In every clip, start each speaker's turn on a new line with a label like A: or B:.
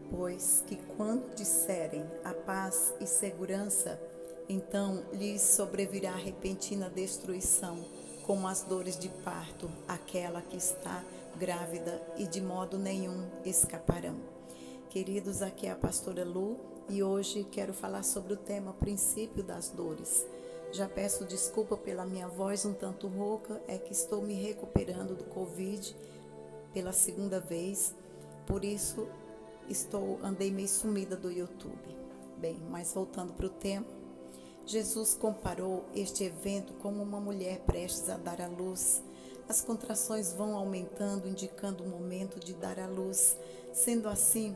A: pois, que quando disserem a paz e segurança, então lhes sobrevirá repentina destruição, como as dores de parto, aquela que está grávida, e de modo nenhum escaparão. Queridos, aqui é a pastora Lu e hoje quero falar sobre o tema princípio das dores. Já peço desculpa pela minha voz um tanto rouca, é que estou me recuperando do Covid pela segunda vez, por isso andei meio sumida do YouTube. Bem, mas voltando para o tema, Jesus comparou este evento como uma mulher prestes a dar à luz. As contrações vão aumentando, indicando o momento de dar à luz. Sendo assim,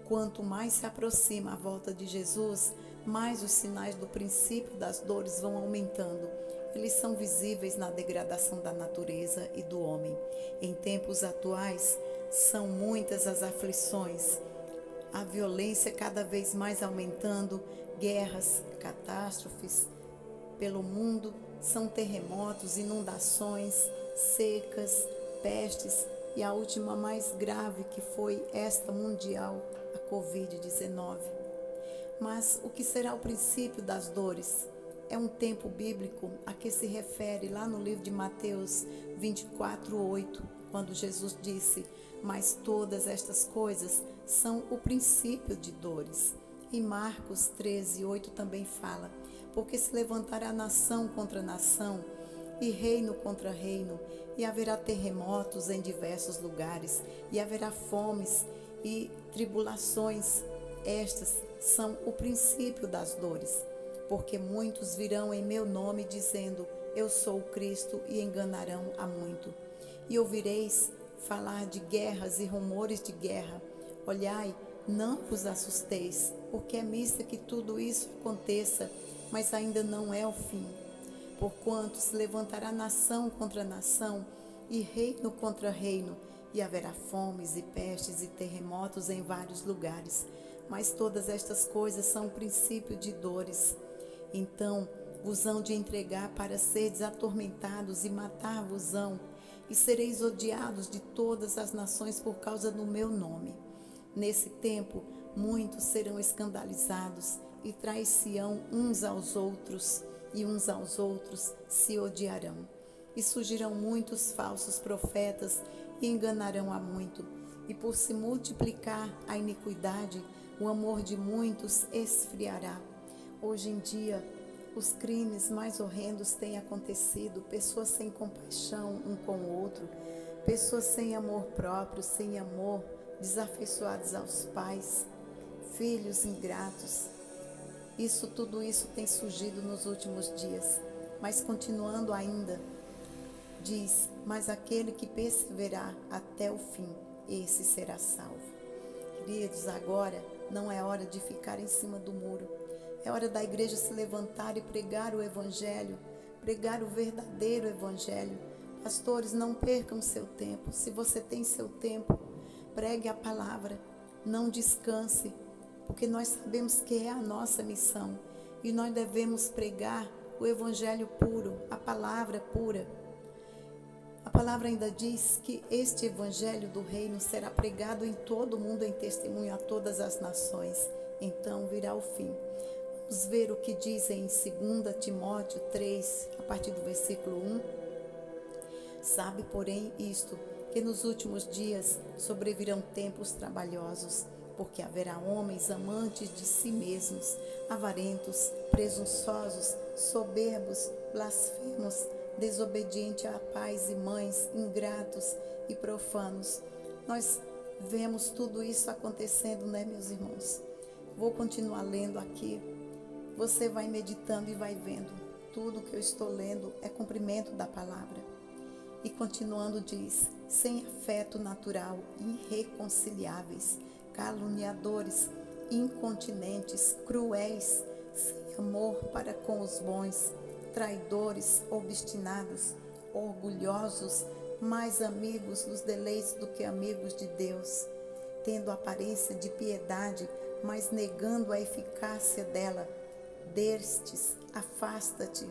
A: quanto mais se aproxima a volta de Jesus, mais os sinais do princípio das dores vão aumentando. Eles são visíveis na degradação da natureza e do homem. Em tempos atuais, são muitas as aflições, a violência cada vez mais aumentando, guerras, catástrofes pelo mundo, são terremotos, inundações, secas, pestes e a última mais grave que foi esta mundial, a Covid-19. Mas o que será o princípio das dores? É um tempo bíblico a que se refere lá no livro de Mateus 24:8, quando Jesus disse: mas todas estas coisas são o princípio de dores. Em Marcos 13:8 também fala: porque se levantará nação contra nação e reino contra reino, e haverá terremotos em diversos lugares, e haverá fomes e tribulações. Estas são o princípio das dores, porque muitos virão em meu nome dizendo: eu sou o Cristo, e enganarão a muito. E ouvireis falar de guerras e rumores de guerra. Olhai, não vos assusteis, porque é mista que tudo isso aconteça, mas ainda não é o fim. Porquanto se levantará nação contra nação, e reino contra reino, e haverá fomes e pestes e terremotos em vários lugares. Mas todas estas coisas são princípio de dores. Então vos hão de entregar para seres atormentados, e matar-vos-ão, e sereis odiados de todas as nações por causa do meu nome. Nesse tempo, muitos serão escandalizados e trair-se-ão uns aos outros, e uns aos outros se odiarão. E surgirão muitos falsos profetas e enganarão a muito. E por se multiplicar a iniquidade, o amor de muitos esfriará. Hoje em dia, os crimes mais horrendos têm acontecido, pessoas sem compaixão um com o outro, pessoas sem amor próprio, sem amor, desafeiçoados aos pais, filhos ingratos. Tudo isso tem surgido nos últimos dias. Mas continuando ainda, diz: mas aquele que perseverar até o fim, esse será salvo. Queridos, agora não é hora de ficar em cima do muro. É hora da igreja se levantar e pregar o evangelho, pregar o verdadeiro evangelho. Pastores, não percam seu tempo. Se você tem seu tempo, pregue a palavra, não descanse, porque nós sabemos que é a nossa missão e nós devemos pregar o evangelho puro, a palavra pura. A palavra ainda diz que este evangelho do reino será pregado em todo o mundo em testemunho a todas as nações. Então virá o fim. Vamos ver o que diz em 2 Timóteo 3, a partir do versículo 1. Sabe, porém, isto, que nos últimos dias sobrevirão tempos trabalhosos, porque haverá homens amantes de si mesmos, avarentos, presunçosos, soberbos, blasfemos, desobedientes a pais e mães, ingratos e profanos. Nós vemos tudo isso acontecendo, né, meus irmãos? Vou continuar lendo aqui. Você vai meditando e vai vendo. Tudo que eu estou lendo é cumprimento da palavra. E continuando diz: sem afeto natural, irreconciliáveis, caluniadores, incontinentes, cruéis, sem amor para com os bons, traidores, obstinados, orgulhosos, mais amigos dos deleites do que amigos de Deus, tendo aparência de piedade, mas negando a eficácia dela. Destes, afasta-te,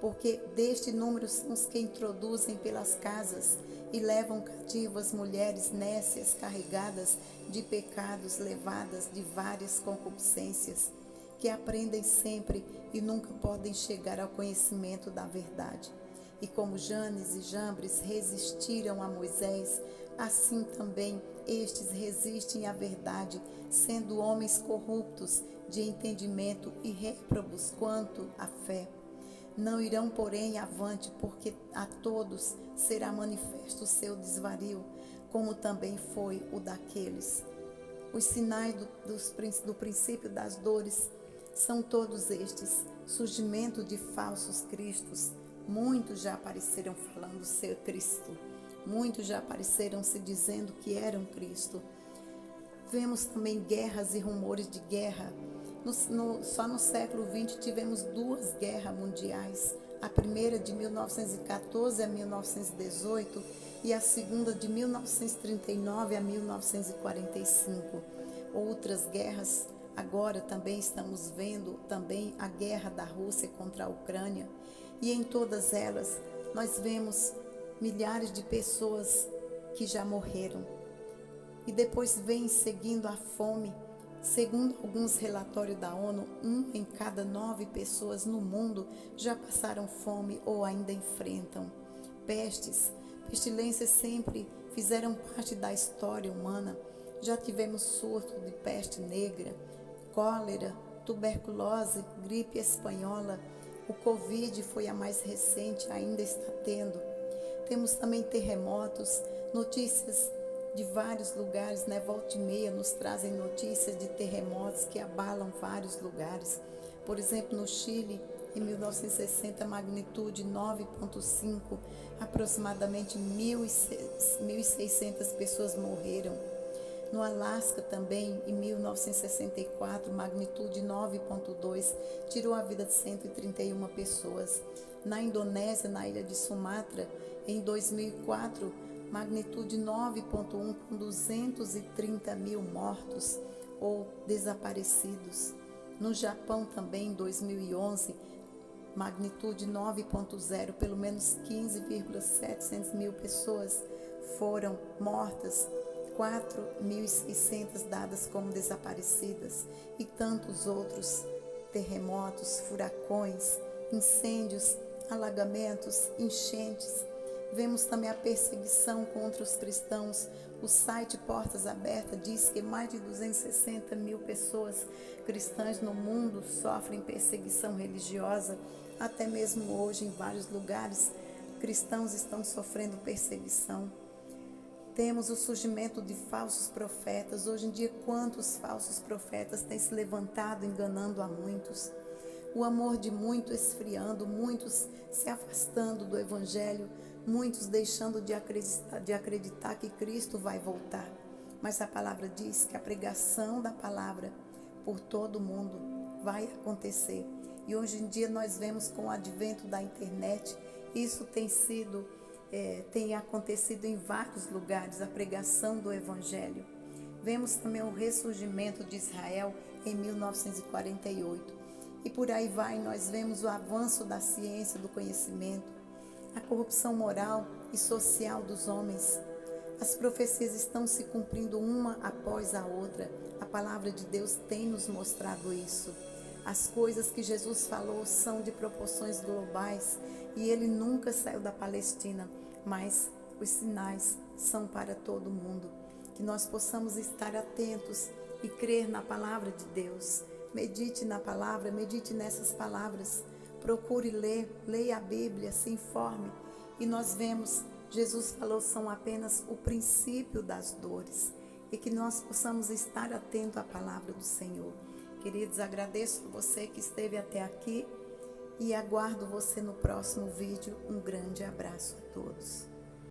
A: porque deste número são os que introduzem pelas casas e levam cativo as mulheres nécias carregadas de pecados, levadas de várias concupiscências, que aprendem sempre e nunca podem chegar ao conhecimento da verdade. E como Janes e Jambres resistiram a Moisés, assim também estes resistem à verdade, sendo homens corruptos de entendimento e réprobos quanto à fé. Não irão, porém, avante, porque a todos será manifesto o seu desvario, como também foi o daqueles. Os sinais do princípio das dores são todos estes: surgimento de falsos cristos. Muitos já apareceram falando ser Cristo. Muitos já apareceram se dizendo que eram Cristo. Vemos também guerras e rumores de guerra. Só no século XX tivemos 2 guerras mundiais. A primeira de 1914 a 1918 e a segunda de 1939 a 1945. Outras guerras, agora também estamos vendo também a guerra da Rússia contra a Ucrânia. E em todas elas nós vemos milhares de pessoas que já morreram. E depois vem seguindo a fome. Segundo alguns relatórios da ONU, 1 em cada 9 pessoas no mundo já passaram fome ou ainda enfrentam. Pestilências sempre fizeram parte da história humana. Já tivemos surto de peste negra, cólera, tuberculose, gripe espanhola. O Covid foi a mais recente, ainda está tendo. Temos também terremotos, notícias de vários lugares, volta e meia nos trazem notícias de terremotos que abalam vários lugares. Por exemplo, no Chile, em 1960, magnitude 9,5, aproximadamente 1.600 pessoas morreram. No Alasca também, em 1964, magnitude 9,2, tirou a vida de 131 pessoas. Na Indonésia, na ilha de Sumatra, em 2004, magnitude 9,1 com 230 mil mortos ou desaparecidos. No Japão também, em 2011, magnitude 9,0, pelo menos 15,700 mil pessoas foram mortas, 4.600 dadas como desaparecidas e tantos outros terremotos, furacões, incêndios, alagamentos, enchentes. Vemos também a perseguição contra os cristãos. O site Portas Abertas diz que mais de 260 mil pessoas cristãs no mundo sofrem perseguição religiosa. Até mesmo hoje, em vários lugares, cristãos estão sofrendo perseguição. Temos o surgimento de falsos profetas. Hoje em dia, quantos falsos profetas têm se levantado enganando a muitos? O amor de muitos esfriando, muitos se afastando do Evangelho, muitos deixando de acreditar que Cristo vai voltar. Mas a palavra diz que a pregação da palavra por todo o mundo vai acontecer. E hoje em dia nós vemos com o advento da internet, isso tem acontecido em vários lugares, a pregação do Evangelho. Vemos também o ressurgimento de Israel em 1948. E por aí vai, nós vemos o avanço da ciência, do conhecimento, a corrupção moral e social dos homens. As profecias estão se cumprindo uma após a outra. A palavra de Deus tem nos mostrado isso. As coisas que Jesus falou são de proporções globais e ele nunca saiu da Palestina, mas os sinais são para todo mundo. Que nós possamos estar atentos e crer na palavra de Deus. Medite na palavra, medite nessas palavras. Procure ler, leia a Bíblia, se informe. E nós vemos, Jesus falou, são apenas o princípio das dores. E que nós possamos estar atentos à palavra do Senhor. Queridos, agradeço por você que esteve até aqui e aguardo você no próximo vídeo. Um grande abraço a todos.